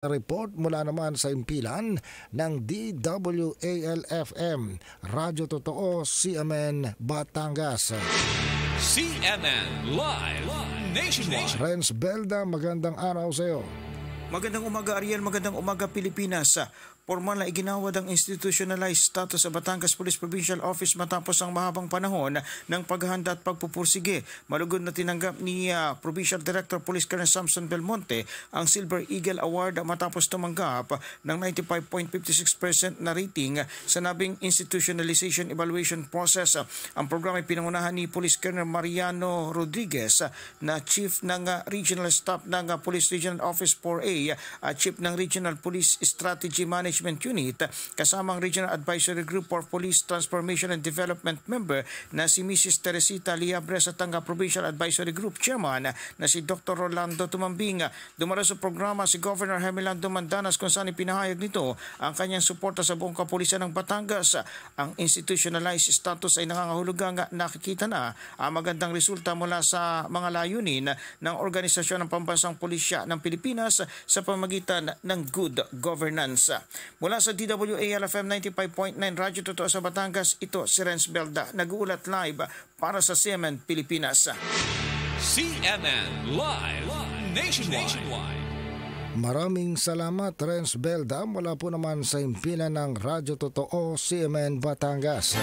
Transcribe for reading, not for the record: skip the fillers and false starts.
Report mula naman sa impilan ng DWAL-FM, Radyo Totoo, CMN, Batangas. CMN Live Nationwide. Renz Belda, magandang araw sa iyo. Magandang umaga Ariel, magandang umaga Pilipinas. Formal na iginawad ang institutionalized status sa Batangas Police Provincial Office matapos ang mahabang panahon ng paghahanda at pagpupursige. Malugod na tinanggap ni Provincial Director Police Colonel Samson Belmonte ang Silver Eagle Award matapos tumanggap ng 95.56% na rating sa nabing institutionalization evaluation process. Ang programa ay pinangunahan ni Police Colonel Mariano Rodriguez na Chief ng Regional Staff ng Police Regional Office 4A at Chief ng Regional Police Strategy Management Unit kasamang Regional Advisory Group for Police Transformation and Development member na si Mrs. Teresita Liabres at ang Provincial Advisory Group Chairman na si Dr. Rolando Tumambing. Dumalo sa programa si Governor Hermelando Mandanas kung saan ipinahayag nito ang kanyang suporta sa buong kapulisan ng Batangas. Ang institutionalized status ay nangangahulugang nakikita na ang magandang resulta mula sa mga layunin ng Organisasyon ng Pambansang Pulisya ng Pilipinas sa pamamagitan ng good governance. Mula sa DWAL-FM 95.9 Radyo Totoo sa Batangas, ito si Renz Belda, nag-uulat live para sa CMN Pilipinas. CMN Live Nationwide. Maraming salamat Renz Belda mula po naman sa impilan ng Radyo Totoo, CMN Batangas.